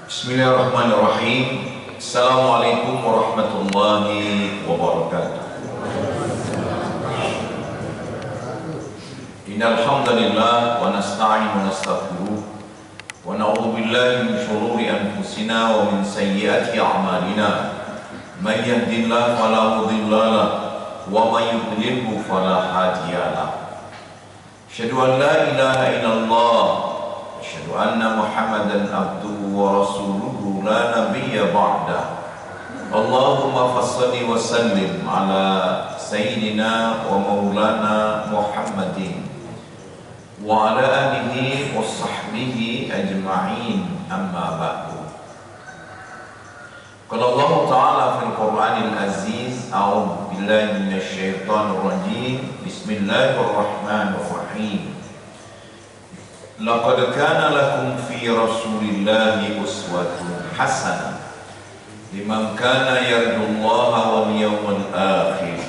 Bismillahirrahmanirrahim. Assalamualaikum warahmatullahi wabarakatuh. Innal hamdalillah wa nasta'inu wa nastaghfiruh wa na'udzu billahi min shururi anfusina wa min sayyiati a'malina. May yahdihillahu fala mudilla lahu wa may yudlilhu fala hadiya lahu. Asyhadu an la ilaha illallah wa asyhadu anna Muhammadan abduhu wa rasuluhu la nabiyya ba'da. Allahumma fassalli wa sallim ala sayyidina wa maulana Muhammadin wa ala alihi wa sahbihi ajma'in, amma ba'du. Qala Allah Ta'ala fil Qur'anil Aziz, a'udzu billahi minasy syaithanir rajim. Bismillahirrahmanirrahim. Laqad kana lakum fi Rasulillahi uswatun hasanah liman kana yarjullaha wal yawmal akhir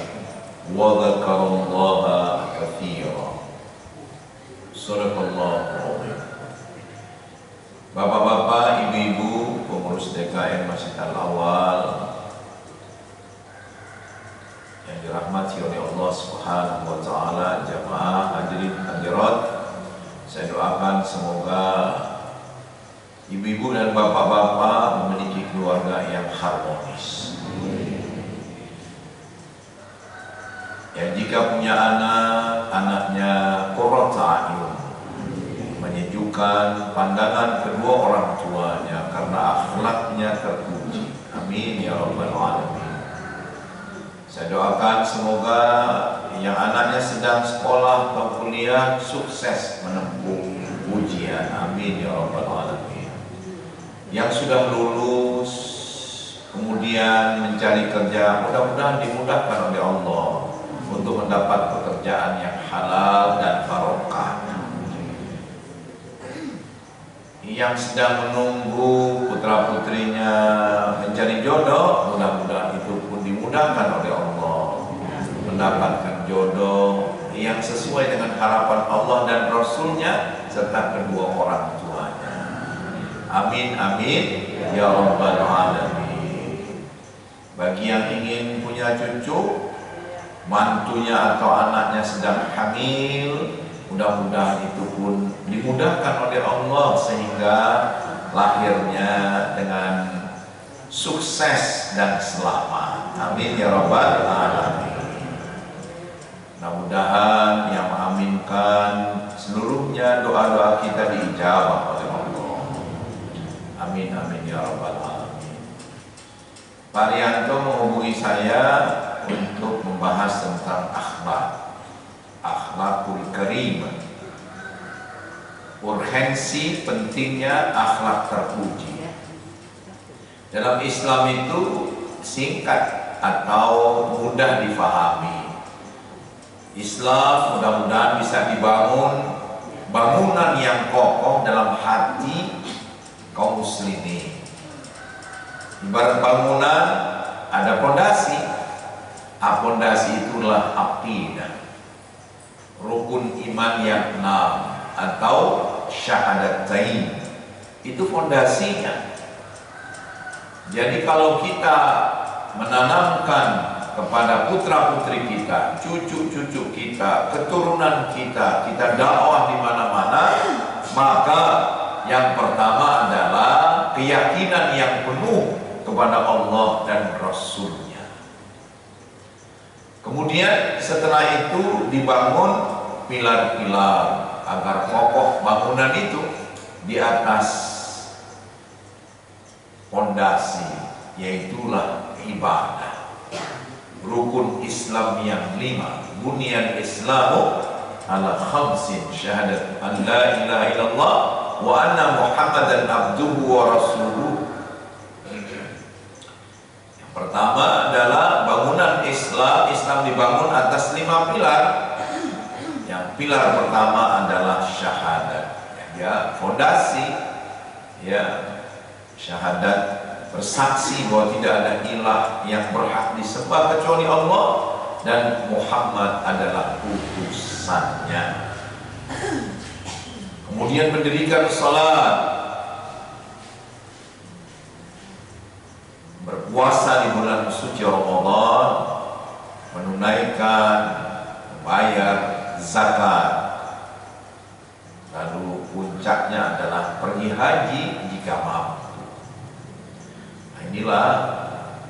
wa dzakarallaha katsiran. Shadaqallahu adzim. Bapak-bapak, ibu-ibu, pengurus DKM Masjid Al-Awwal yang dirahmati oleh Allah Subhanahu wa taala, jamaah hadirin hadirat, saya doakan semoga ibu-ibu dan bapak-bapak memiliki keluarga yang harmonis. Ya, jika punya anak, anaknya qurratu a'yun, menyejukkan pandangan kedua orang tuanya karena akhlaknya terpuji. Amin ya rabbal alamin. Saya doakan semoga yang anaknya sedang sekolah atau kuliah sukses menempuh ujian. Amin ya rabbal alamin. Yang sudah lulus kemudian mencari kerja, mudah-mudahan dimudahkan oleh Allah untuk mendapat pekerjaan yang halal dan barokah. Yang sedang menunggu putra putrinya mencari jodoh, mudah-mudahan itu pun dimudahkan oleh Allah mendapatkan jodoh yang sesuai dengan harapan Allah dan Rasulnya serta kedua orang tuanya. Amin amin ya rabbal alamin. Bagi yang ingin punya cucu, mantunya atau anaknya sedang hamil, mudah-mudahan itu pun dimudahkan oleh Allah sehingga lahirnya dengan sukses dan selamat. Amin ya rabbal alamin. Mudah-mudahan yang mengaminkan seluruhnya doa-doa kita diijabah oleh Allah. Amin amin ya rabbal alamin. Pak Rianto menghubungi saya untuk membahas tentang akhlakul karimah. Urgensi pentingnya akhlak terpuji. Dalam Islam itu singkat atau mudah difahami. Islam mudah-mudahan bisa dibangun bangunan yang kokoh dalam hati kaum muslimin. Ibarat bangunan ada pondasi. Pondasi itulah aqidah, rukun iman yang 6 atau syahadatain. Itu fondasinya. Jadi kalau kita menanamkan kepada putra-putri kita, cucu-cucu kita, keturunan kita, kita dakwah di mana-mana, maka yang pertama adalah keyakinan yang penuh kepada Allah dan Rasul. Kemudian setelah itu dibangun pilar-pilar agar kokoh bangunan itu di atas fondasi, yaitulah ibadah. Rukun Islam yang 5. Bunyan Islamu ala khamsin, syahadat an la ilaha illallah wa anna Muhammadan abduhu wa rasuluh. Pertama adalah bangunan Islam. Islam dibangun atas 5 pilar. Yang pilar pertama adalah syahadat, ya, fondasi, ya, syahadat, bersaksi bahwa tidak ada ilah yang berhak disembah kecuali Allah dan Muhammad adalah utusannya. Kemudian mendirikan salat, puasa di bulan suci Ramadan, menunaikan, membayar zakat. Lalu puncaknya adalah pergi haji jika mampu. Nah, inilah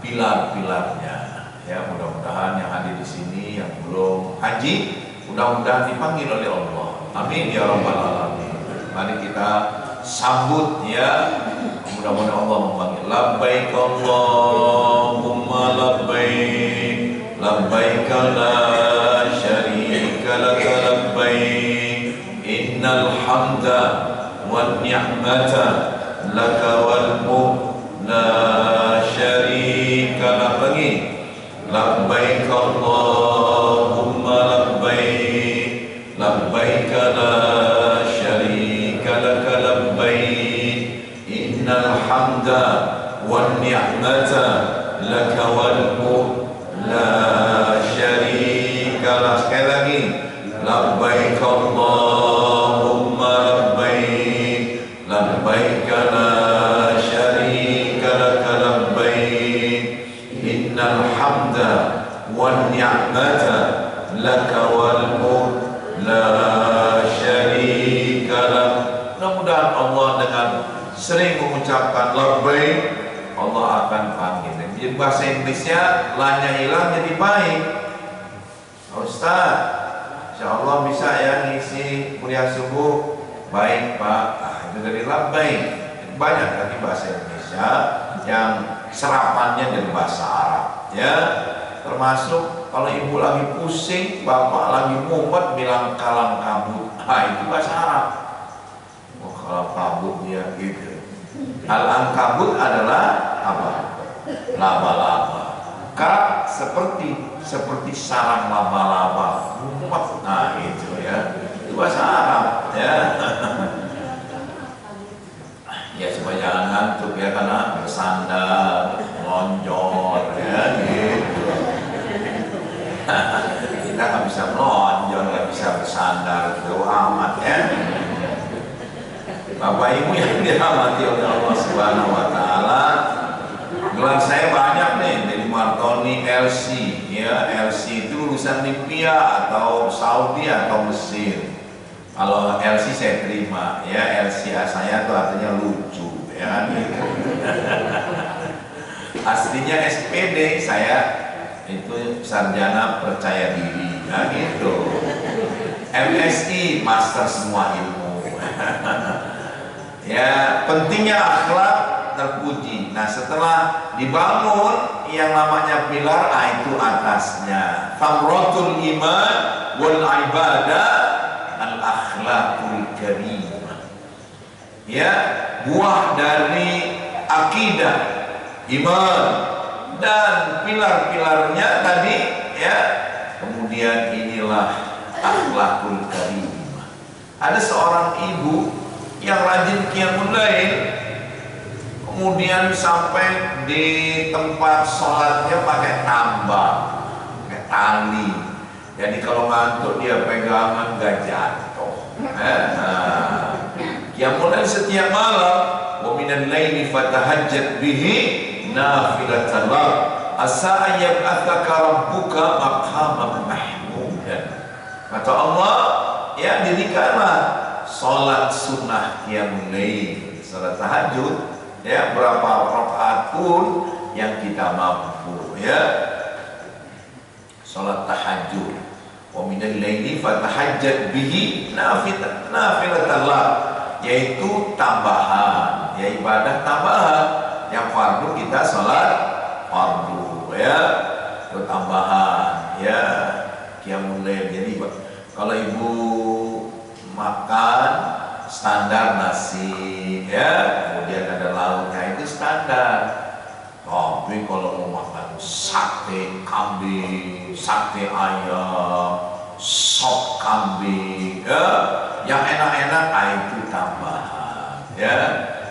pilar-pilarnya. Ya, mudah-mudahan yang hadir di sini yang belum haji, mudah-mudahan dipanggil oleh Allah. Amin ya rabbal alamin. Mari kita sambut ya. Mudah-mudahan Allah memanggil. Labbaik Allahumma labbaik, labbaik la syarika laka labbaik, innal hamda wan ni'mata laka wal mulk la syarika lak. Lagi labbaik Allahumma labbaik, labbaik la syarika laka labbaik, innal hamda wan ni'mata laka wal mulk la syarika lak. Sekali lagi labbaik Allahumma labbaik, labbaik la syarika laka labbaik, innal hamda wan ni'mata laka wal mulk la syarika lak. Mudah-mudahan Allah dengan sering mengucapkan labbaik, Allah akan panggil. Jadi bahasa Inggrisnya lanya hilang jadi baik. Ustaz, insya Allah bisa ya ngisi kuliah subuh. Baik Pak. Nah, itu dari labbaik. Banyak lagi bahasa Indonesia yang serapannya dari bahasa Arab ya. Termasuk kalau ibu lagi pusing, bapak lagi mumet bilang kalang kabut. Nah, itu bahasa Arab. Oh, kalang kabut dia gitu. Al-ankabut adalah apa? Laba-laba. Kak seperti sarang laba-laba. Nah, itu ya. Itu bahasa Arab ya. Ya supaya jangan ngantuk ya, karena bersandar, melonjor ya gitu. Kita nggak bisa melonjor, nggak bisa bersandar gitu amat ya. Bapak Ibu yang dirahmati oleh Allah Subhanahu Wa Taala, gelar saya banyak nih dari Martoni LC ya. LC itu lulusan Libya atau Saudi atau Mesir. Kalau LC saya terima ya, LCA saya itu artinya lucu ya gitu. Aslinya SPD saya itu sarjana percaya diri ya gitu. MSI master semua ilmu. Ya, pentingnya akhlak terpuji. Nah, setelah dibangun yang namanya pilar, itu atasnya. Thamratul iman wal ibadah al akhlaqul karimah. Ya, buah dari akidah, iman dan pilar-pilarnya tadi ya. Kemudian inilah akhlaqul karimah. Ada seorang ibu yang rajin qiyamul lail, kemudian sampai di tempat sholatnya pakai tambang, pakai tali. Jadi kalau ngantuk dia pegangan gak jatuh. Qiyamul lail setiap malam. Wa minal laili fatahajjat bihi nafilatan lak asa ayyab'atsaka rabbuka maqaman mahmudan. Kata Allah, ya dirikanlah sholat sunnah qiyamul lail, sholat tahajud ya, berapa rakaat pun yang kita mampu ya. Sholat tahajud, wa minal laili fatahajjat bihi nafilatan lak, yaitu tambahan ya, ibadah tambahan. Yang fardu kita sholat fardu ya, itu tambahan ya qiyamul lail. Jadi kalau ibu makan standar nasi ya, kemudian ada lauknya, itu standar. Tapi kalau mau makan sate kambing, sate ayam, sop kambing ya, yang enak-enak, itu tambahan ya.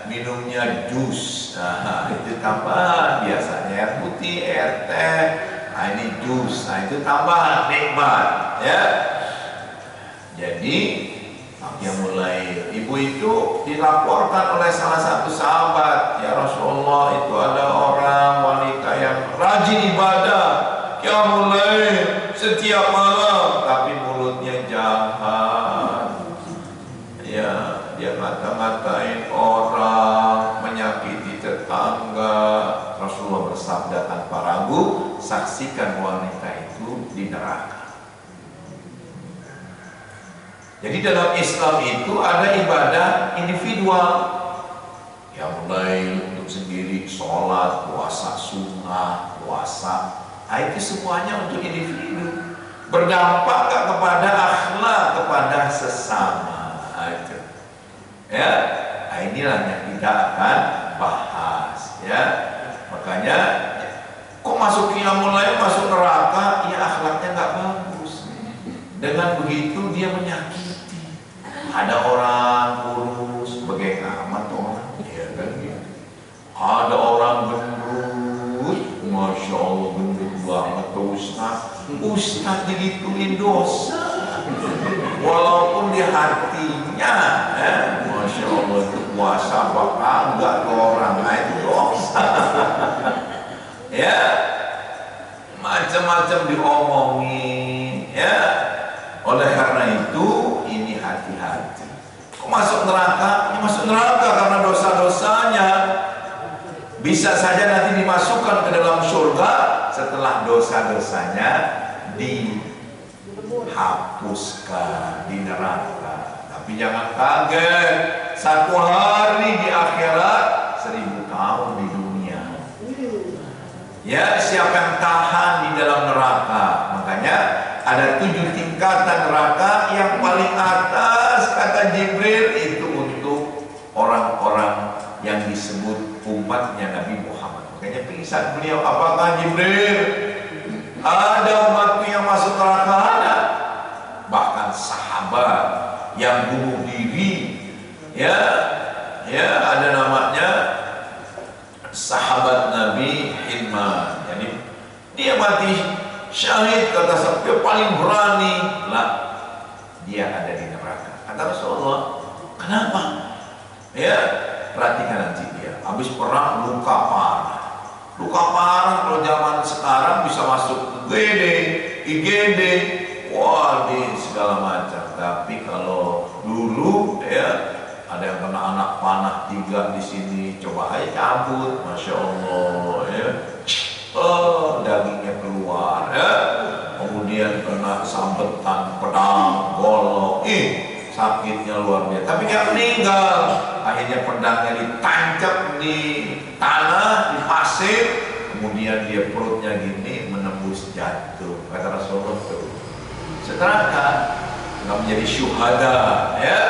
Minumnya jus, nah itu tambahan. Biasanya air putih, air teh, nah ini jus, nah itu tambahan nikmat ya. Jadi yang mulai ibu itu dilaporkan oleh salah satu sahabat, ya Rasulullah, itu ada orang wanita saksikan wanita itu di neraka. Jadi dalam Islam itu ada ibadah individual, yang mulai untuk sendiri, sholat, puasa sunnah, puasa, itu semuanya untuk individu. Berdampak gak kepada akhlak, kepada sesama aja. Ya, inilah yang kita akan bahas. Ya, makanya kok masuk qiyamul lail, masuk neraka, ya akhlaknya gak bagus. Dengan begitu dia menyakiti. Ada orang kurus, sebagai amat orang, ya kan gitu. Ada orang gendut, masya Allah gendut banget tuh Ustaz. Ustaz digituin dosa, walaupun di hatinya, masya Allah itu puasa bakal enggak ke orang, itu dosa. Ya, macam-macam diomongin, ya. Oleh karena itu ini hati-hati. Kok masuk neraka? Ya masuk neraka karena dosa-dosanya. Bisa saja nanti dimasukkan ke dalam surga setelah dosa-dosanya dihapuskan di neraka. Tapi jangan kaget, satu hari di akhirat 1000 tahun di dunia. Ya, siapa yang tahan di dalam neraka? Makanya ada 7 tingkatan neraka. Yang paling atas kata Jibril itu untuk orang-orang yang disebut umatnya Nabi Muhammad. Makanya pingsan beliau, apakah Jibril ada umatku yang masuk neraka? Ada. Bahkan sahabat yang bunuh diri, ya ada namanya sahabat Nabi Hilman. Jadi dia mati syahid, kata sahabat paling berani lah, dia ada di neraka. Kata Rasulullah, kenapa? Ya, perhatikan nanti dia habis perang luka parah. Luka parah kalau zaman sekarang bisa masuk UGD, IGD, wah di segala macam. Tapi kalau dulu ya ada yang kena anak panah 3 di sini, coba aja cabut, masya Allah ya. Dagingnya keluar ya. Kemudian kena sambetan pedang, golok, sakitnya luar biasa. Tapi nggak meninggal. Akhirnya pedangnya ditancap di tanah, di pasir. Kemudian dia perutnya gini menembus jatuh. Kata Rasulullah tuh, setelah nggak menjadi syuhada, ya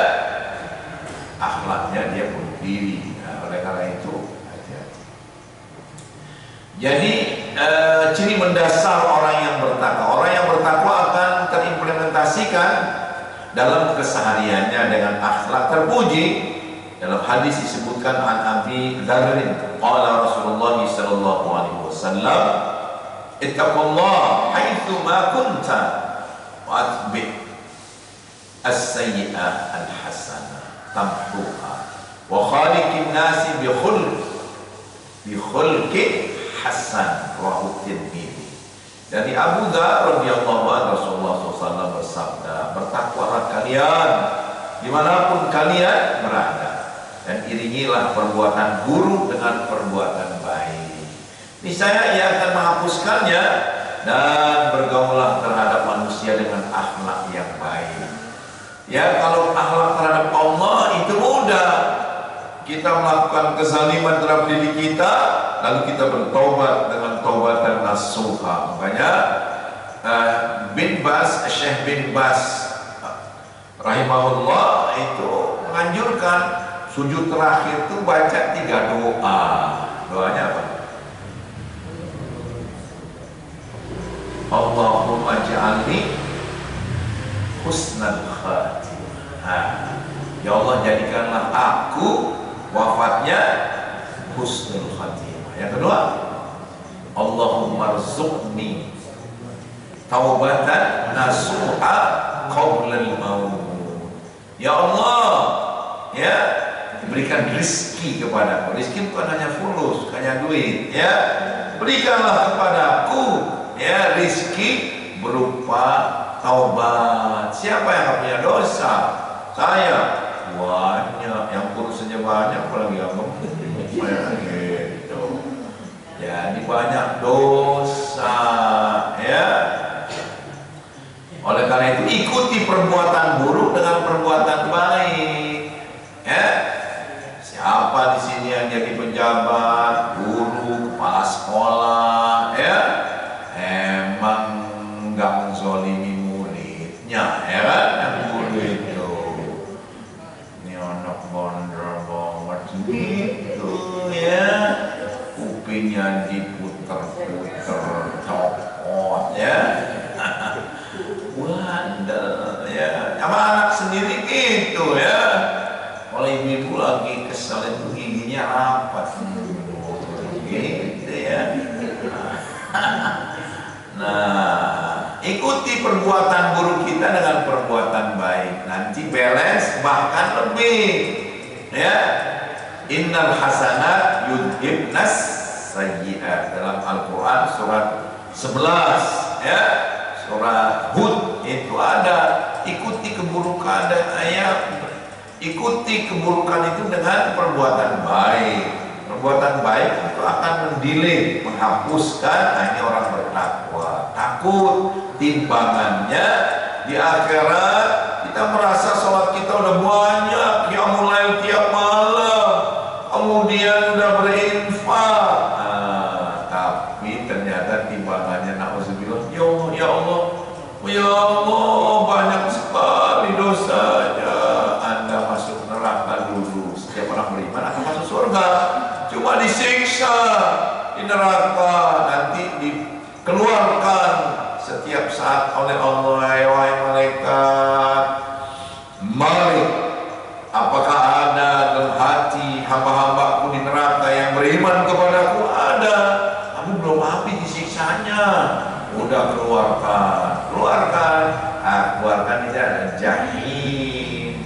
akhlaknya dia bunuh diri. Nah, oleh karena itu hati-hati. Jadi ciri mendasar orang yang bertakwa. Orang yang bertakwa akan terimplementasikan dalam kesehariannya dengan akhlak terpuji. Dalam hadis disebutkan an Abi Dzarrin qala Rasulullah sallallahu alaihi wasallam, ittaqullah haitsu ma kunta wa atbi as-sayyi'ah al-hasanah tamhuha wa khaliqin nasi bi khulqin hasan. Rawahu Tirmidzi. Dari Abu Dzar radhiyallahu anhu, Rasulullah SAW bersabda, bertakwalah kalian dimanapun kalian berada, dan iringilah perbuatan buruk dengan perbuatan baik. Niscaya ia akan menghapuskannya, dan bergaullah terhadap manusia dengan akhlak yang baik. Ya, kalau akhlak terhadap Allah itu mudah. Kita melakukan kezaliman terhadap diri kita, lalu kita bertobat dengan taubatan nasuha. Makanya Syekh bin Bas rahimahullah itu menganjurkan sujud terakhir itu baca 3 doa. Doanya apa? Allahumma ja'alni husnal khatimah. Ya Allah, jadikanlah aku wafatnya husnul khatimah. Yang kedua, Allahumma rzuqni taubatan nasuha qablal maut. Ya Allah, ya berikan rezeki kepadaku. Rezeki bukan hanya fulus, hanya duit, ya. Berikanlah kepadaku ya rezeki berupa taubat. Siapa yang punya dosa? Saya. Banyak yang kurus saja banyak, apalagi yang gemuk gitu. Jadi banyak dosa. perbuatan buruk dengan perbuatan baik. Ya, siapa di sini yang jadi pejabat, guru, kepala sekolah, ya, emang nggak menzolimi muridnya, ya kan? Yang guru itu, ini anak bandel banget gitu, ya, kupingnya diputer-puter, copot, ya. Bandel, ya, sama anak sendiri gitu, ya. Kalau ibu-ibu lagi kesel itu giginya rapat, gitu, ya. Nah, ikuti perbuatan buruk kita dengan perbuatan baik, nanti balance bahkan lebih, ya. Innal hasanat yudhibnas sayyi'at, dalam Al-Quran surat 11, ya. Surah Hud itu ada, ikuti keburukan dan ikuti keburukan itu dengan perbuatan baik. Perbuatan baik itu akan mendelete, menghapuskan. Hanya orang bertakwa, takut timbangannya di akhirat. Kita merasa sholat kita udah banyak, ya mulai tiap malam, kemudian udah berinfak, tapi ternyata timbangannya na'udzubillah, ya Allah, ya Allah, banyak sekali dosanya. Anda masuk neraka dulu. Setiap orang beriman akan masuk surga, cuma disiksa di neraka, nanti dikeluarkan setiap saat oleh Allah. Wahai malaikat, Malik, apakah ada dalam hati hamba-hambaku di neraka yang beriman kepadaku? Ada, tapi belum habis disiksanya. Udah keluarkan, keluarkan itu ada jahim.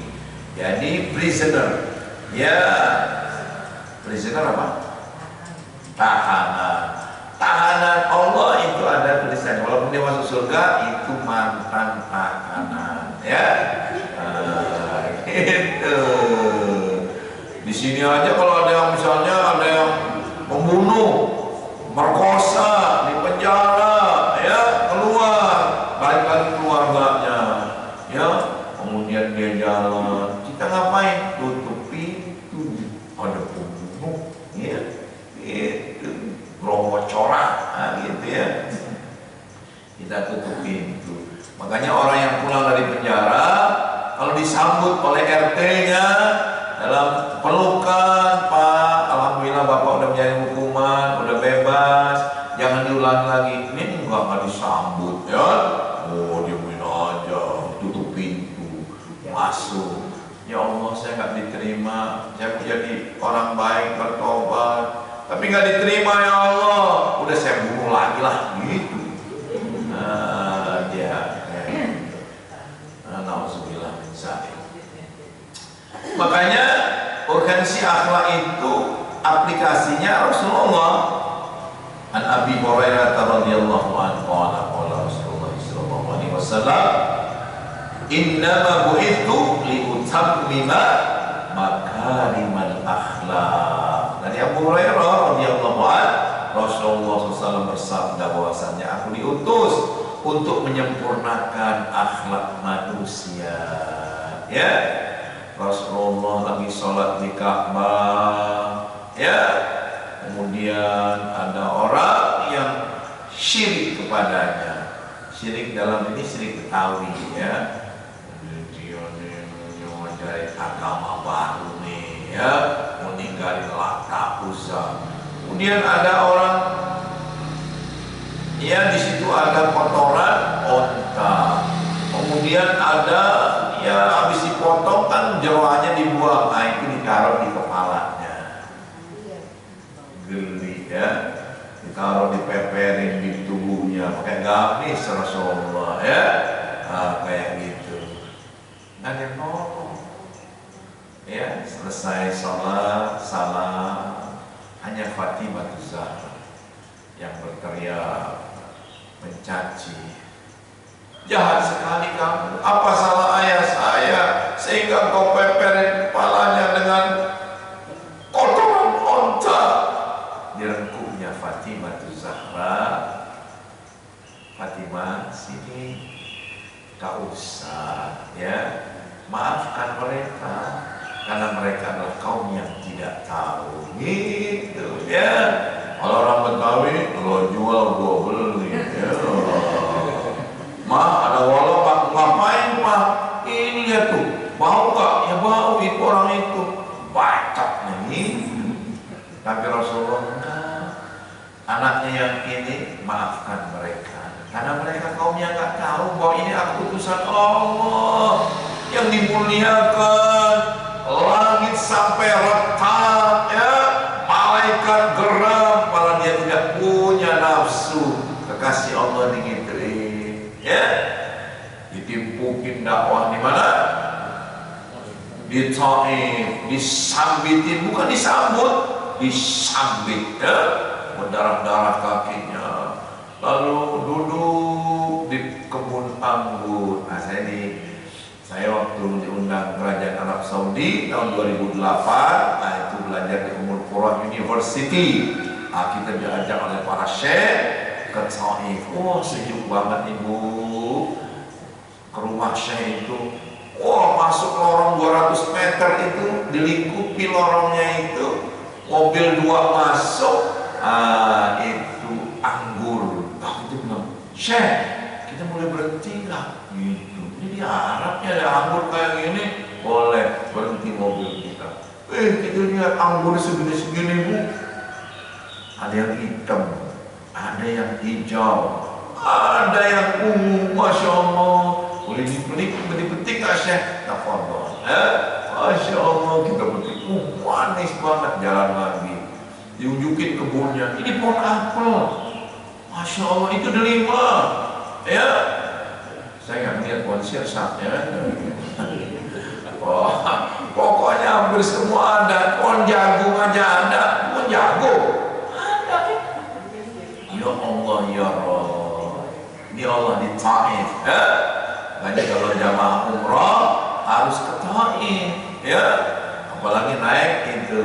Jadi prisoner, ya, prisoner apa? Tahanan Allah itu ada tulisannya. Walaupun dia masuk surga, itu mantan tahanan, ya. Gitu. Di sini aja kalau ada yang misalnya ada yang membunuh, merkosa, di penjara, ya, keluar, balik lagi keluarganya, ya, kemudian dia jalan, kita ngapain? Tutup pintu, ada pembunuh, ya, itu romo corak, gitu, ya, kita tutup pintu. Makanya orang yang pulang dari penjara, kalau disambut oleh RT-nya dalam pelukan, Pak, alhamdulillah Bapak udah menjalani hukuman, udah bebas, jangan diulangi lagi. Ini enggak disambut, ya. Oh, diemin aja, tutup pintu, masuk. Ya Allah, saya nggak diterima, saya jadi orang baik, bertobat, tapi nggak diterima, ya Allah. Udah saya bunuh lagi lah, gitu. Nah, dia, na'udzubillah min dzalik. Makanya urgensi akhlak itu aplikasinya Rasulullah. An Abi Hurairah radhiyallahu anhu qala Rasulullah sallallahu alaihi wasallam, innama bu'ithu liutammima makarimal akhlak. Dari Abu Hurairah radhiyallahu anhu, Rasulullah SAW bersabda bahwasanya aku diutus untuk menyempurnakan akhlak manusia. Ya, Rasulullah lagi sholat di Ka'bah, ya, kemudian ada orang yang syirik kepadanya. Syirik dalam ini syirik Betawi, ya. Dia mau dari agama baru nih, ya, mau ninggalin Lata Uzza. Kemudian ada orang, ya, di situ ada kotoran onta. Kemudian ada, ya, habis dipotong kan jeroannya dibuang, nah itu ditaruh di kepalanya. Geli, ya, ditaruh dipeperin di tubuhnya pakai gamis Rasulullah, ya, nah, kayak gitu. Nggak ada yang nolong, ya. Selesai sholat, salam, hanya Fatimah Zahra yang berteriak, mencaci, jahat sekali kamu, apa salah ayah saya sehingga kau peperin kepalanya dengan kotoran onta. Direngkuhnya Fatimah Zahra, Fatimah sini, gak usah, Ya, kalau orang Betawi, lo jual gua beli. Ya. Mah, ada walau pak, ngapain pak? Ini ya tuh, bau gak? Ya bau, itu orang itu. Bacak nih. Tapi Rasulullah enggak. Anaknya yang ini, maafkan mereka. Karena mereka kaumnya nggak tahu bahwa ini utusan Allah yang dimuliakan. Langit sampai retak, ya. Malaikat geram, malah dia tidak punya nafsu. Kekasih Allah digituin, ya. Ditimpukin dakwah di mana? Di Taif, disambitin, bukan disambut, disambit, ya. Berdarah-darah kakinya. Lalu duduk di kebun anggur. Nah, saya waktu diundang kerajaan Arab Saudi tahun 2008, nah itu belajar di Ummul Qura University. Nah, kita diajak oleh para syekh ke Taif. Oh, sejuk banget ibu. Ke rumah syekh itu. Oh, masuk lorong 200 meter itu, dilingkupi lorongnya itu. Mobil 2 masuk. Ah, itu anggur. Aku itu bilang, Syekh, kita boleh berhenti nggak? Gitu. Ini di Arabnya ada anggur kayak gini, boleh berhenti mobil kita. Kita lihat anggur segini-segini bu. Ada yang hitam, ada yang hijau, ada yang ungu, masya Allah. Boleh dipetik nggak Syekh? Tafadhol. Masya Allah, kita petik. Manis banget, jalan lagi. Diunjukin kebunnya, ini pohon apel. Masya Allah, itu delima. Ya, saya nggak lihat pohon sirsaknya. Oh, pokoknya hampir semua ada. Pohon jagung aja ada. Pohon jagung ada. Ya Allah, ya Allah. Ini Allah di Taif. Ya, banyak kalau jamaah umrah harus ke Taif. Ya, apalagi naik itu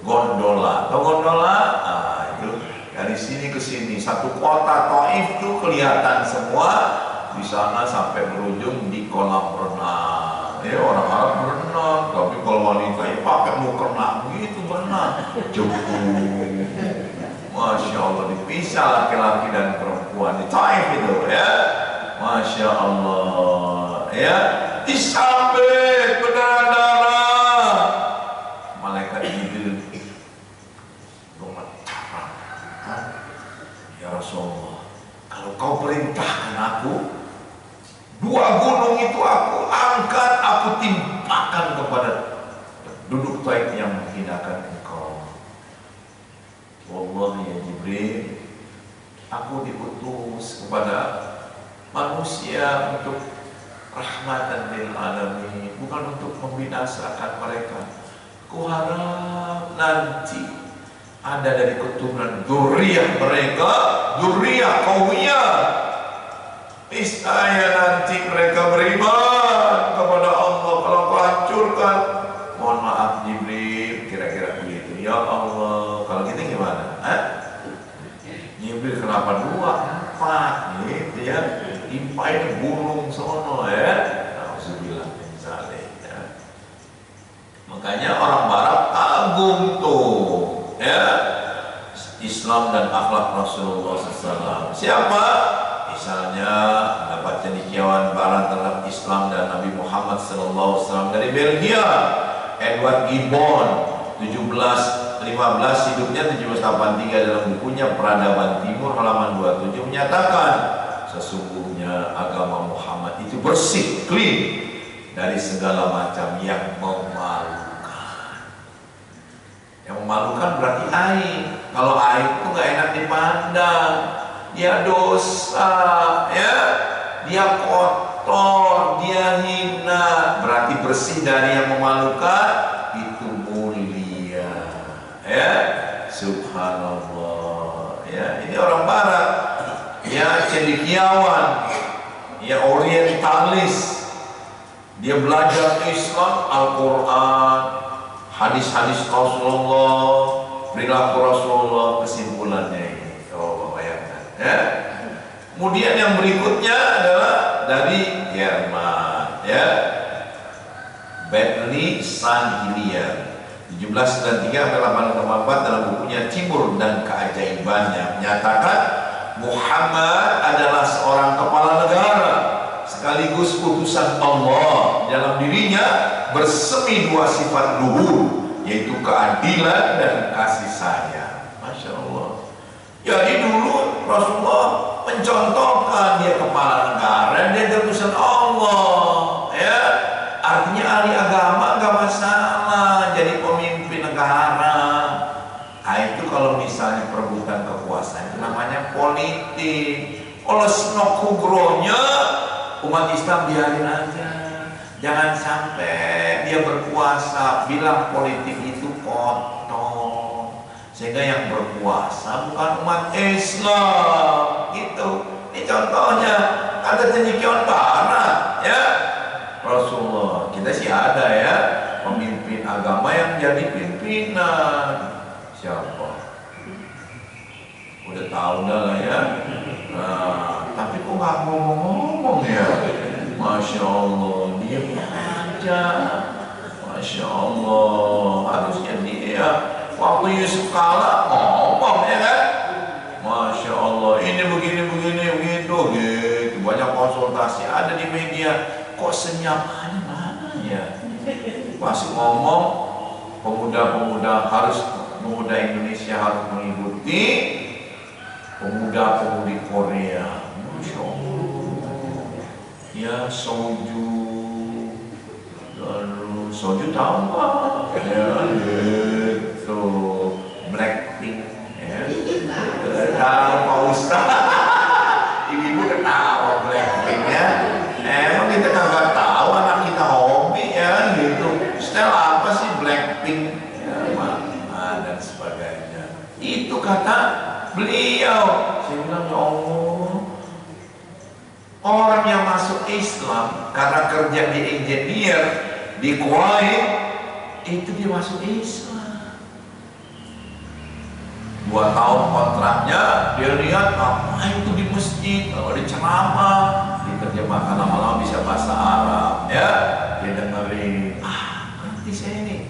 gondola. Tahu gondola? Nah, itu dari sini ke sini satu kota Taif itu kelihatan semua di sana sampai berujung di kolam renang. Ya, orang Arab berenang, tapi kalau wanita ya pakai mukena gitu berenang. Cukup. Masya Allah, dipisah laki-laki dan perempuan di Taif itu ya. Masya Allah, ya, disambit berdarah-darah. Malaikat Jibril gemetar. Ya Rasulullah, kalau kau perintahkan aku, 2 gunung itu aku angkat, aku timpakan kepada penduduk Taif yang menghinakan engkau. Wallahi ya Jibril, aku diutus kepada manusia untuk rahmatan lil alamin, bukan untuk membinasakan mereka. Ku harap nanti ada dari keturunan dzurriyyah mereka, dzurriyyah kaumiyah, niscaya nanti mereka beriman kepada Allah. Kalau kau hancurkan, mohon maaf Jibril, kira-kira begitu. Ya Allah, kalau gitu gimana? Jibril kenapa 2, 4 gitu ya? Timpain gunung sono ya. Alhamdulillah ya. Makanya orang Barat agung tuh ya, Islam dan akhlak Rasulullah SAW. Siapa? Misalnya dapat cendekiawan Barat terhadap Islam dan Nabi Muhammad SAW dari Belgia, Edward Gibbon, 1715 hidupnya 1783, dalam bukunya Peradaban Timur halaman 27 menyatakan sesungguhnya agama Muhammad itu bersih, clean dari segala macam yang memalukan. Yang memalukan berarti aib. Kalau aib itu nggak enak dipandang, dia dosa, ya, dia kotor, dia hina. Berarti bersih dari yang memalukan itu mulia, ya. Subhanallah, ya. Ini orang Barat, ya, cendekiawan, ya, orientalis. Dia belajar Islam, Al-Quran, hadis-hadis Rasulullah, perilaku Rasulullah, kesimpulannya ini. Oh, bayangkan, ya. Kemudian yang berikutnya adalah dari Jerman, ya, Bentley San Hillier, 1793 sampai 1884 dalam bukunya Timur dan Keajaibannya menyatakan Muhammad adalah seorang kepala negara sekaligus utusan Allah. Dalam dirinya bersemi dua sifat luhur, yaitu keadilan dan kasih sayang. Masya Allah. Jadi dulu Rasulullah mencontohkan dia kepala negara, dia utusan Allah, ya. Artinya ahli agama nggak masalah jadi pemimpin negara. Nah, itu kalau misalnya perebutan kekuasaan itu namanya politik. Kalau snokugronya umat Islam biarin aja, jangan sampai dia berkuasa bilang politik itu kotor, sehingga yang berkuasa bukan umat Islam gitu. Ini contohnya ada cendekiawan barat, ya. Rasulullah kita sih ada ya pemimpin agama yang jadi pimpinan. Siapa? Udah tahu dah lah ya. Nah, tapi kok nggak ngomong-ngomong ya? Masya Allah, dia aja. Masya Allah, harusnya dia waktu Yusuf kalah ngomong ya kan? Masya Allah, ini begini begitu. Banyak konsultasi ada di media. Kok senyap aja mana ya? Masih ngomong pemuda Indonesia harus mengikuti pemuda-pemudi Korea. Masya Allah. Ya soju, lalu soju tahu nggak? Ya itu Blackpink. Ya. Tahu Pak Ustaz? Ibu ketawa Blackpink ya. Emang kita nggak tahu anak kita hobi ya gitu. Style apa sih Blackpink ya, dan sebagainya. Itu kata beliau. Saya bilang ya Allah, orang yang masuk Islam karena kerja di engineer di Kuwait itu dia masuk Islam. 2 tahun kontraknya, dia lihat apa itu di masjid, kalau di ceramah diterjemahkan lama-lama bisa bahasa Arab ya, dia dengerin, nanti saya ini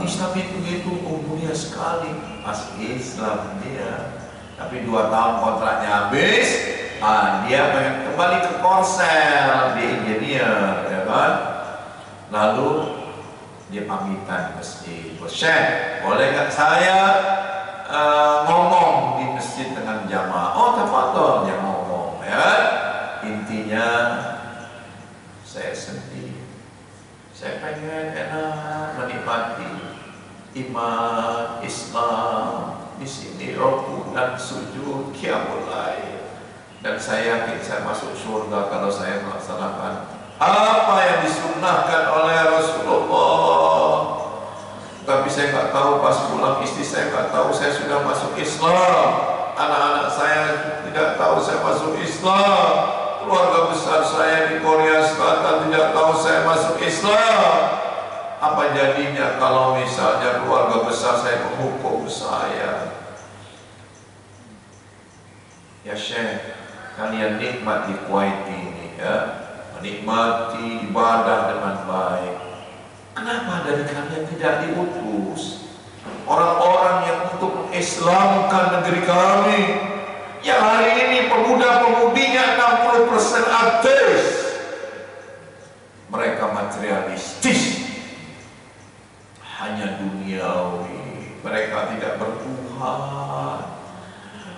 Islam itu gitu, mulia sekali, masuk Islam dia. Tapi 2 tahun kontraknya habis, dia pengen kembali ke Korsel di engineer ya kan. Lalu dia pamitan masjid, Syekh boleh nggak saya ngomong di masjid dengan jamaah? Oh tafadhol, dia ngomong ya. Intinya saya sedih, saya pengen enak menikmati iman Islam di sini, ruku dan sujud, qiyamul lail, dan saya yakin saya masuk surga kalau saya melaksanakan apa yang disunnahkan oleh Rasulullah. Tapi saya nggak tahu, pas pulang istri saya nggak tahu saya sudah masuk Islam, anak-anak saya tidak tahu saya masuk Islam, keluarga besar saya di Korea Selatan tidak tahu saya masuk Islam. Apa jadinya kalau misalnya keluarga besar saya menghukum saya? Ya Syekh, kalian nikmat di Kuwait ini ya, menikmati ibadah dengan baik. Kenapa dari kalian tidak diutus orang-orang yang untuk mengislamkan negeri kami, yang hari ini pemuda-pemudinya 60% ateis, mereka materialistis, hanya duniawi, mereka tidak bertuhan.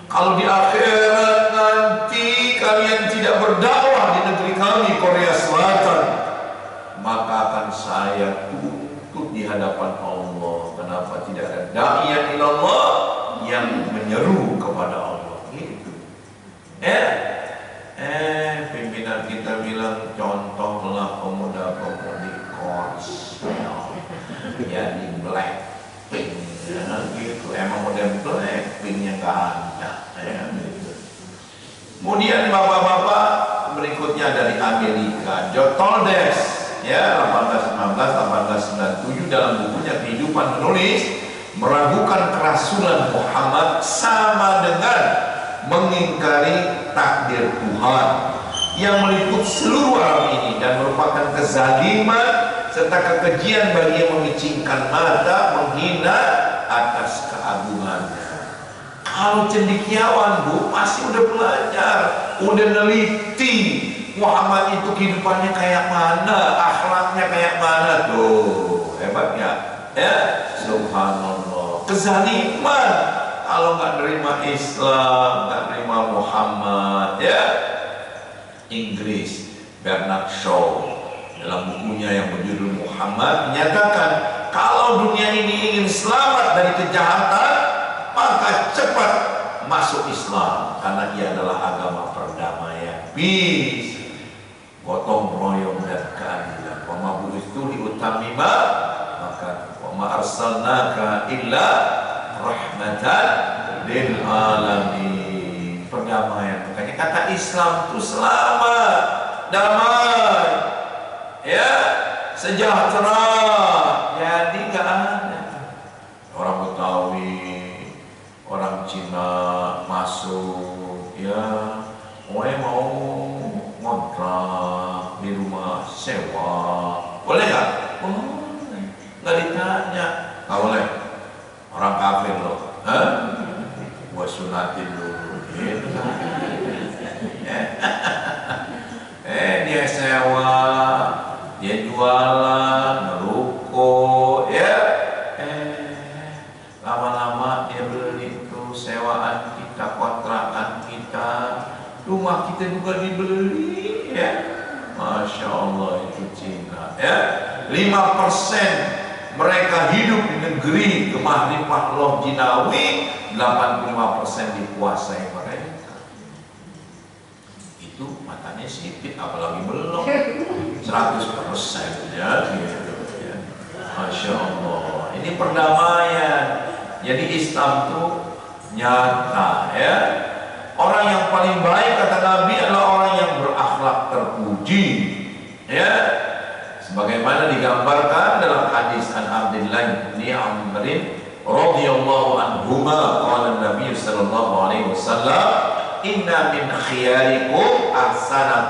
Kalau di akhirat nanti kalian tidak berdakwah di negeri kami Korea Selatan, maka akan saya tuntut di hadapan Allah. Kenapa tidak ada da'iyan ilallah yang menyeru kepada Allah? Gitu. Pimpinan kita bilang contohlah pemuda-pemudi Kors, ya di Blackpink, ya, gitu. Emang udah Blackpink yang gak ada, ya, gitu. Kemudian bapak-bapak berikutnya dari Amerika, Jotoldes, ya 1819-1897 dalam bukunya Kehidupan menulis, meragukan kerasulan Muhammad sama dengan mengingkari takdir Tuhan yang meliput seluruh alam ini dan merupakan kezaliman serta kekejian bagi yang memicingkan mata menghina atas keagungannya. Kalau cendekiawan Bu, pasti udah belajar, udah neliti Muhammad itu kehidupannya kayak mana, akhlaknya kayak mana. Tuh hebatnya ya, subhanallah. Kezaliman kalau nggak nerima Islam, nggak nerima Muhammad ya. Inggris Bernard Shaw dalam bukunya yang berjudul Muhammad menyatakan, kalau dunia ini ingin selamat dari kejahatan, maka cepat masuk Islam, karena ia adalah agama perdamaian, peace, gotong royong dan keadilan. Wa ma bu'itsu liutamima, maka wa ma arsalnaka illa rahmatan lil alamin. Perdamaian, makanya kata Islam itu selamat, damai, ya, sejahtera. Jadi gak ada orang Betawi, orang Cina masuk, ya, mau ngontrak di rumah sewa, boleh nggak? Boleh, nggak ditanya, nggak boleh. Orang kafir loh, gua sunatin dulu, gitu. Dia sewa, dia jualan, ruko, ya. Lama-lama dia beli itu sewaan kita, kontrakan kita, rumah kita juga dibeli, ya. Masya Allah, itu Cina, ya. 5% mereka hidup di negeri gemah limpah loh jinawi, 85% dikuasai mereka. Itu matanya sipit, apalagi belum 100% ya, gitu, ya. Masya Allah, ini perdamaian. Jadi Islam itu nyata, ya. Orang yang paling baik kata Nabi adalah orang yang berakhlak terpuji, ya. Sebagaimana digambarkan dalam hadis an Abdullah bin Amr radhiyallahu anhuma, qala Nabi sallallahu alaihi wasallam, inna min khiyarikum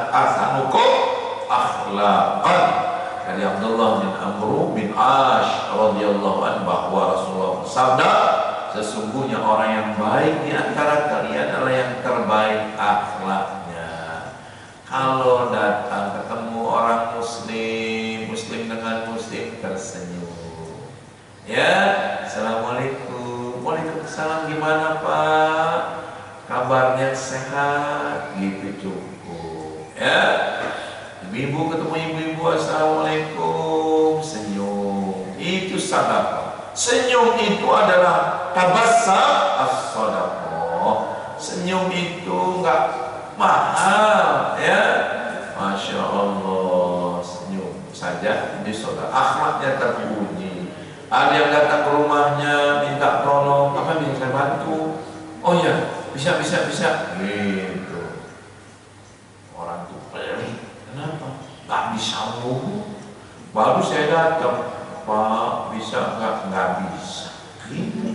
ahsanukum akhlaqan. Dari Abdullah bin Amr bin Ash radhiyallahu anhu bahwa Rasulullah bersabda, sesungguhnya orang yang baik di antara kalian adalah yang terbaik akhlaknya. Kalau datang ketemu orang muslim, muslim dengan muslim tersenyum, ya, assalamualaikum, waalaikumsalam, gimana Pak, kabarnya sehat, gitu cukup, ya. Ibu ketemu ibu-ibu, assalamualaikum, senyum, itu sedekah. Senyum itu adalah tabassum as-sadaqah. Senyum itu enggak mahal, ya. Masya Allah, senyum saja ini sedekah. Akhlaknya terpuji. Ada yang datang ke rumahnya minta tolong, apa bisa saya bantu? Oh ya, bisa. Gitu. Orang tuh pelit. Kenapa? Gak bisa ngomong. Baru saya datang, Pak, bisa nggak bisa. Ini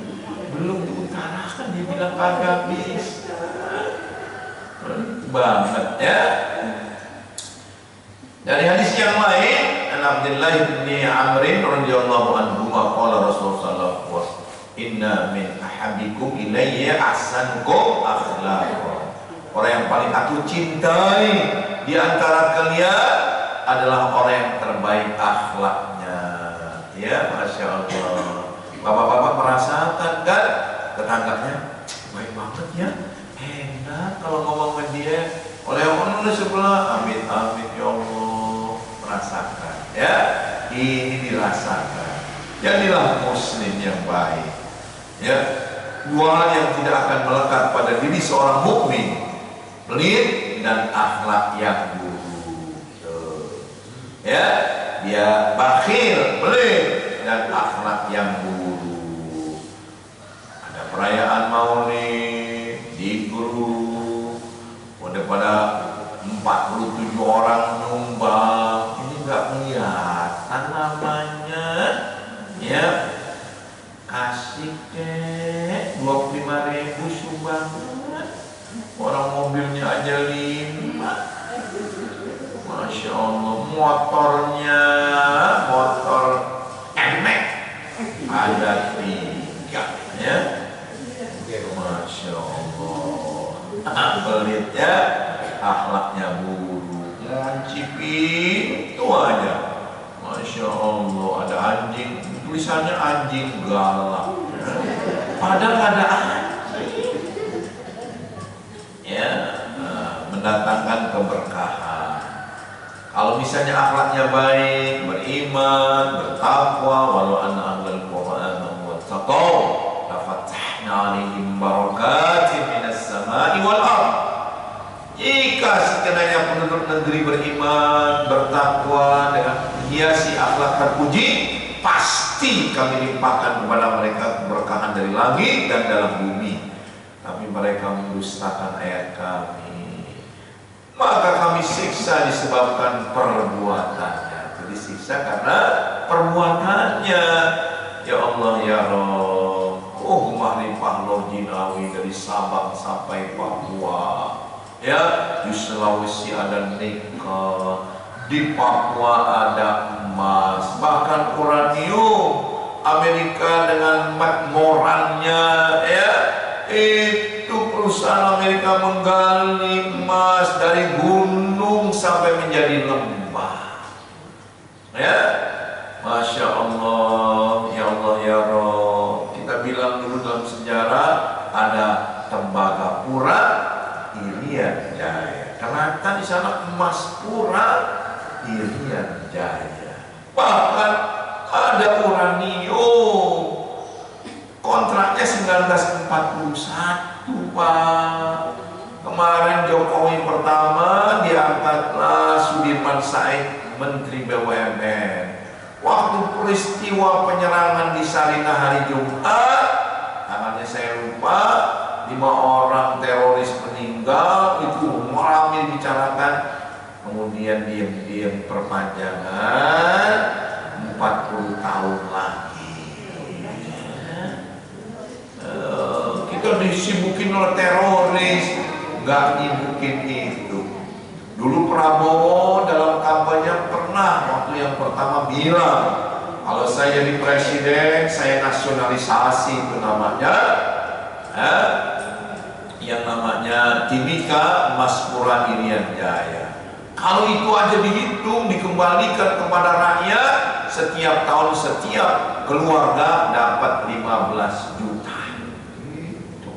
belum diutarakan, dia bilang kagak bisa. Banget, ya. Dari hadis yang lain, an Abdullah bin Amr radhiyallahu anhu qala Rasulullah sallallahu alaihi wasallam, inna min ahabbikum ilayya ahsanukum akhlaqan. Orang yang paling aku cintai di antara kalian adalah orang yang terbaik akhlaknya. Ya, Masya Allah. Bapak-bapak merasakan kan tetangganya baik banget ya, enak kalau ngomong sama dia. Oleh orang di sebelah, amin amin ya Allah, merasakan. Ya, ini dirasakan. Jadilah muslim yang baik. Ya, dua hal yang tidak akan melekat pada diri seorang mukmin: pelit dan akhlak yang buruk. Ya, dia bakhil, pelit, dan akhlak yang buruk. Ada perayaan Maulid di grup, udah pada 47 orang nyumbang. Ini nggak kelihatan namanya, ya. Kasih kek 25.000 sumbangan. Orang mobilnya aja 5. Masya Allah, motornya motor emek ada 3 ya. Masya Allah, pelitnya akhlaknya buruk, ngancipi itu aja. Masya Allah, ada anjing, tulisannya anjing galak ya. Padahal ada anjing ya, mendatangkan keberkahan. Kalau misalnya akhlaknya baik, beriman, bertakwa, walau anna ahlal Qur'an wattaqau lafatahna 'alaihim barakatin minas sama'i wal ardh. Jika sekiranya penduduk negeri beriman, bertakwa dengan hiasi akhlak terpuji, pasti kami limpahkan kepada mereka keberkahan dari langit dan dalam bumi. Tapi mereka mendustakan ayat kami, maka kami siksa disebabkan perbuatannya. Jadi siksa karena perbuatannya. Ya Allah ya Rabb, mahrifah Lor Jinawi dari Sabang sampai Papua ya, di Sulawesi ada nikel, di Papua ada emas, bahkan uranium. Amerika dengan makmorannya ya, itu perusahaan Amerika menggali emas dari gunung sampai menjadi lembah ya. Masya Allah ya Allah ya Rabb. Kita bilang dulu dalam sejarah ada Tembagapura, Irian Jaya. Ternyata di sana emas pura, Irian Jaya. Bahkan ada uranium. Kontraknya 1941 Pak. Kemarin Jokowi pertama diangkatlah Sudirman Said Menteri BUMN. Waktu peristiwa penyerangan di Sarinah hari Jumat, tanggalnya saya lupa, 5 orang teroris meninggal, itu ramai dibicarakan. Kemudian diam-diam perpanjangan 40 tahun lagi. Kita disibukin oleh teroris, nggak nyibukin itu. Dulu Prabowo dalam kampanye pernah waktu yang pertama bilang, kalau saya jadi presiden, saya nasionalisasi itu namanya, yang namanya Timika Emas Pura Irian Jaya. Kalau itu aja dihitung, dikembalikan kepada rakyat, setiap tahun setiap keluarga dapat 15 juta. Gitu.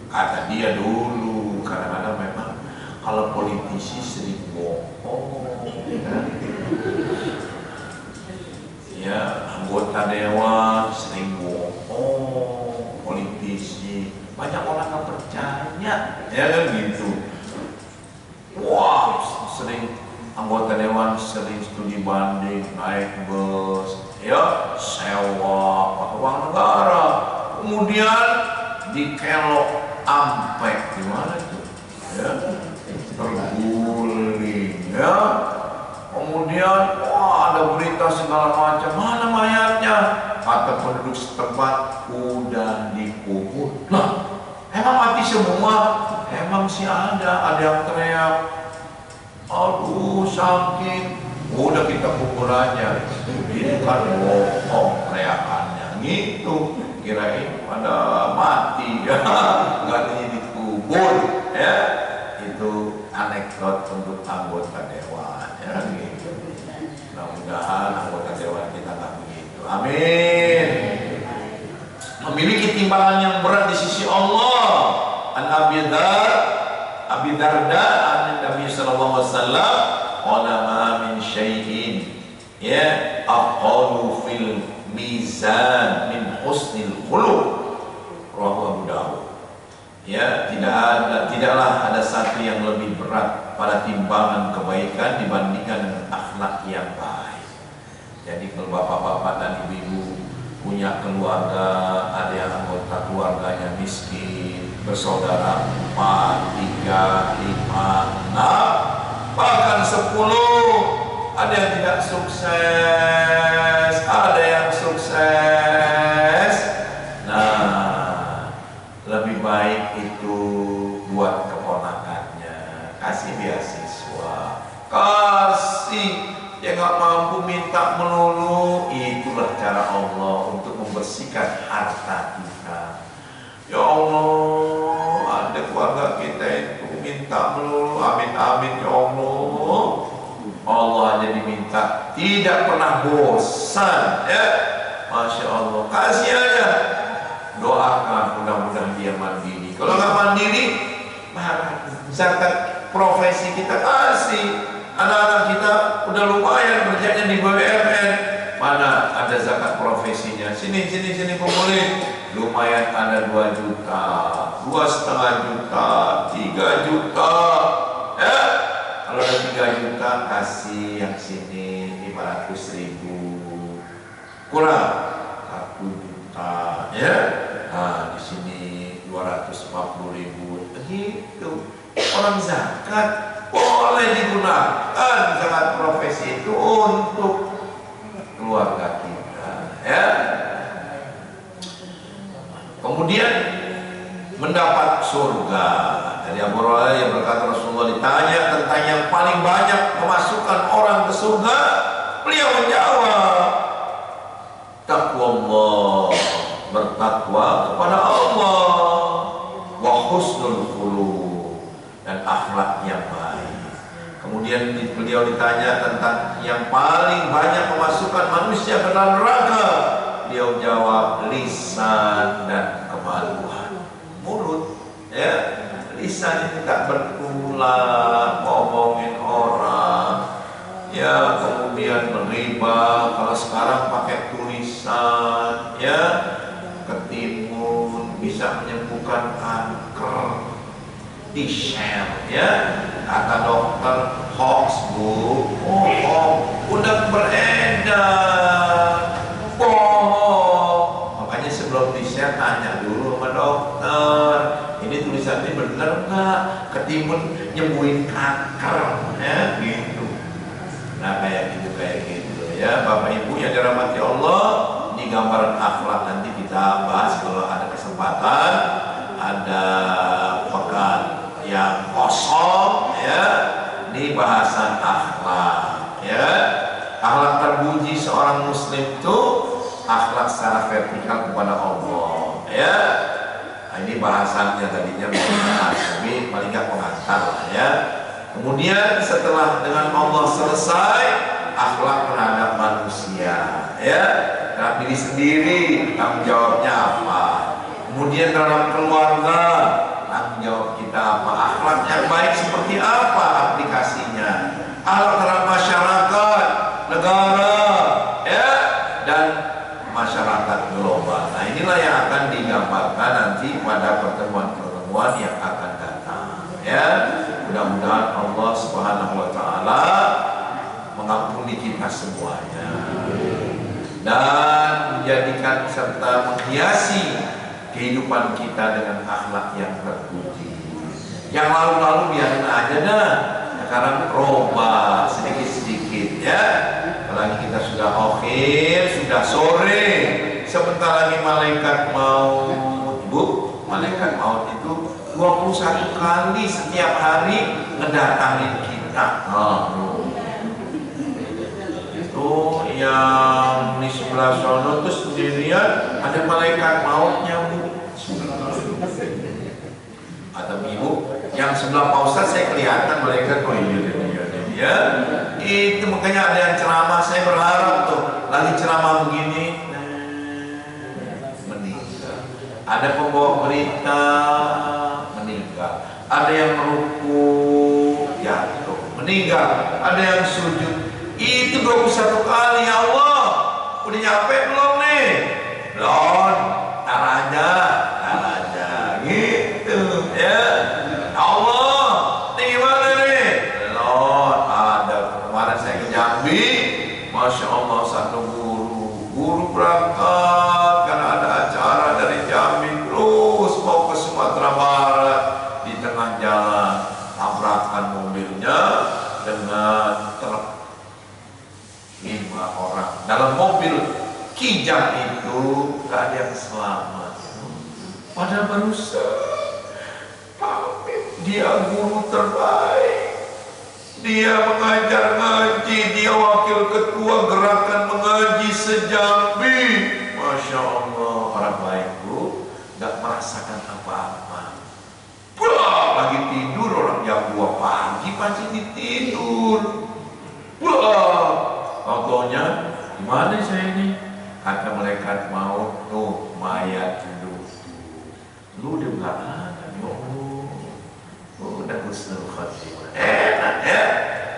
Kata dia dulu, kadang-kadang memang kalau politisi sering bohong, ya anggota dewan sering bohong, politisi banyak orang nggak percaya, ya kan gitu. Wah, sering anggota dewan sering studi banding, naik bus, ya sewa pakai uang negara, kemudian dikelok ampek gimana tuh, ya terguling, ya kemudian wah ada berita segala macam, mana mayatnya, kata penduduk setempat udah dikubur. Lah emang mati semua? Emang sih ada yang teriak, aduh sakit, udah kita kubur aja. Ini kan bohong teriakannya gitu, kirain pada mati ya, nggak dikubur ya. Itu anekdot untuk anggota dewan ya gitu. Mudah-mudahan anggota dewan kita nggak begitu. Amin. Memiliki timbangan yang berat di sisi Allah. An Abi Darda an Nabi sallallahu alaihi wasallam, qala ma min syai'in ya aqalu fil mizan min husnil khuluq. Rawahu Abu Dawud. Ya, tidaklah ada satu yang lebih berat pada timbangan kebaikan dibandingkan dengan akhlak yang baik. Jadi kalau bapak-bapak dan ibu-ibu punya keluarga, ada yang anggota keluarganya miskin, bersaudara 4, 3, 5, 6, bahkan 10, ada yang tidak sukses, ada yang sukses. Nah, lebih baik itu buat keponakannya, kasih beasiswa, kasih dia nggak mampu minta melulu. Itulah cara Allah untuk membersihkan harta kita. Ya Allah, ada keluarga kita itu minta melulu, amin amin ya Allah. Allah hanya diminta, tidak pernah bosan, ya. Masya Allah, kasih aja. Doakan mudah-mudahan dia mandiri. Kalau nggak mandiri, zakat profesi kita kasih. Anak-anak kita udah lumayan kerjanya di BUMN. Mana ada zakat profesinya? Sini kumpulin. Lumayan ada 2 juta, 2,5 juta, 3 juta. Ya, kalau ada 3 juta kasih yang sini 500.000. Kurang 1 juta, ya. Nah, di sini 240.000. Begitu. Orang zakat boleh digunakan zakat profesi itu untuk keluarga kita, ya. Kemudian mendapat surga. Dari Abu Hurairah yang berkata, Rasulullah ditanya tentang yang paling banyak memasukkan orang ke surga, beliau menjawab, taqwallah, bertakwa kepada Allah, wa husnul khuluq, dan akhlak yang baik. Kemudian beliau ditanya tentang yang paling banyak memasukkan manusia ke dalam neraka, beliau jawab, lisan dan kemaluan, mulut, ya. Lisan itu tak berulang, ngomongin orang, ya, kemudian meriba. Kalau sekarang pakai tulisan, ya, ketimun, bisa menyembuhkan kanker, di-share, ya. Kata dokter, hoax bu, udah beredar, bohong. Makanya sebelum di-share tanya dulu sama dokter, ini tulisan ini benar nggak? Ketimun nyembuhin kanker, ya, gitu. Nah, kayak gitu ya, Bapak Ibu yang dirahmati Allah. Ini gambaran akhlak, nanti kita bahas kalau ada kesempatan. Ada pekan yang kosong, ya, di bahasan akhlak, ya. Akhlak terpuji seorang muslim itu akhlak secara vertikal kepada Allah, ya. Nah, ini bahasannya tadinya tapi paling nggak pengantar lah, ya. Kemudian setelah dengan Allah selesai, akhlak terhadap manusia, ya, terhadap diri sendiri, tanggung jawabnya apa. Kemudian dalam keluarga, tanggung jawab kita apa. Akhlak yang baik seperti apa aplikasinya. Akhlak terhadap masyarakat, negara, ya, dan masyarakat global. Nah, inilah yang akan digambarkan nanti pada pertemuan-pertemuan yang akan datang, ya. Mudah-mudahan Allah Subhanahu wa taala mengampuni kita semuanya dan menjadikan serta menghiasi kehidupan kita dengan akhlak yang terpuji. Yang lalu-lalu biarin aja dah. Sekarang roba sedikit-sedikit, ya. Apalagi kita sudah akhir, sudah sore. Sebentar lagi malaikat maut, Bu. Malaikat maut itu 21 kali setiap hari ngedatangin kita. Itu yang di sebelah sono tuh sendirian ada malaikat mautnya, Bu. Atau Ibu yang sebelah Pak Ustadz saya kelihatan malaikat, oh iya, itu makanya ada yang ceramah, saya berharap tuh lagi ceramah begini meninggal, ada pembawa berita meninggal, ada yang merukuk jatuh meninggal, ada yang sujud. Itu 21 kali. Ya Allah, udah nyampe belum nih? Belum, tar aja gitu, ya. Allah, ini gimana nih? Belum. Ada kemarin saya ke Jambi, Masya Allah, satu guru berangkat karena ada acara dari Jambi terus mau ke Sumatera Barat. Di tengah jalan tabrakan mobilnya dengan truk, 5 orang dalam mobil Kijang itu, gak ada yang selamat. Padahal barusan pamit dia guru terbaik, Dia mengajar ngaji, dia wakil ketua gerakan mengaji sejambi. Masya Allah, orang baik Bu, gak merasakan apa-apa. Wah, lagi tidur orang jam 2 pagi pasti ditidur. Wah, pokoknya gimana saya ini? Kata malaikat maut, tuh mayat dulu. Lu udah gak ada, ya Allah. Udah husnul khatimah. Enak ya.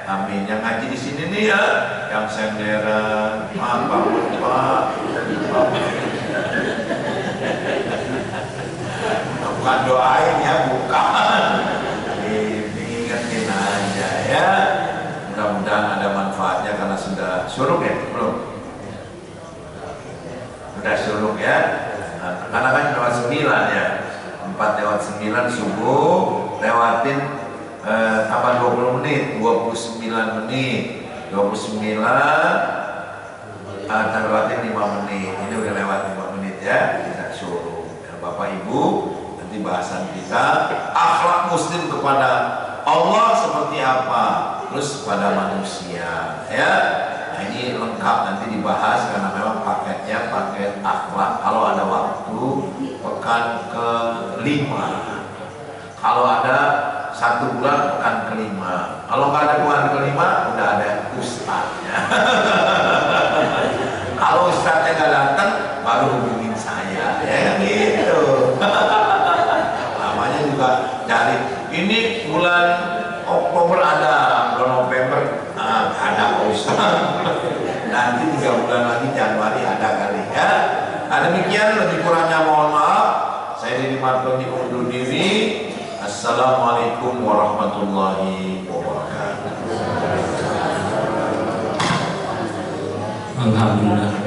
Amin. Yang ngaji di sini nih ya, yang senderan, Pak. Bukan doain ya, bukan. Diingetin aja ya. Mudah-mudahan ada manfaatnya karena sudah syuruk ya, belum? Sudah syuruk ya. Nah, karena kan lewat 9 ya. 4:09 subuh, lewatin tambah 20 menit, 29 menit, 29 lewatin 5 menit. Ini udah lewat 5 menit ya, tidak suruh. Ya, Bapak Ibu, nanti bahasan kita akhlak muslim kepada Allah seperti apa, terus kepada manusia ya. Nah, ini lengkap nanti dibahas karena memang paketnya paket akhlak. Kalau ada waktu pekan ke-5, kalau ada 1 bulan pekan ke-5, kalau nggak ada bulan ke-5 udah ada ustadznya. Kalau ustadznya nggak datang baru hubungin saya ya gitu. Namanya juga cari. Ini bulan Oktober ada, bulan November ada ustadz. Nanti 3 bulan lagi Januari ada kali ya. Nah, demikian, lebih kurangnya mohon maaf. Saya Didi Martoni undur diri. Assalamualaikum warahmatullahi wabarakatuh. Alhamdulillah.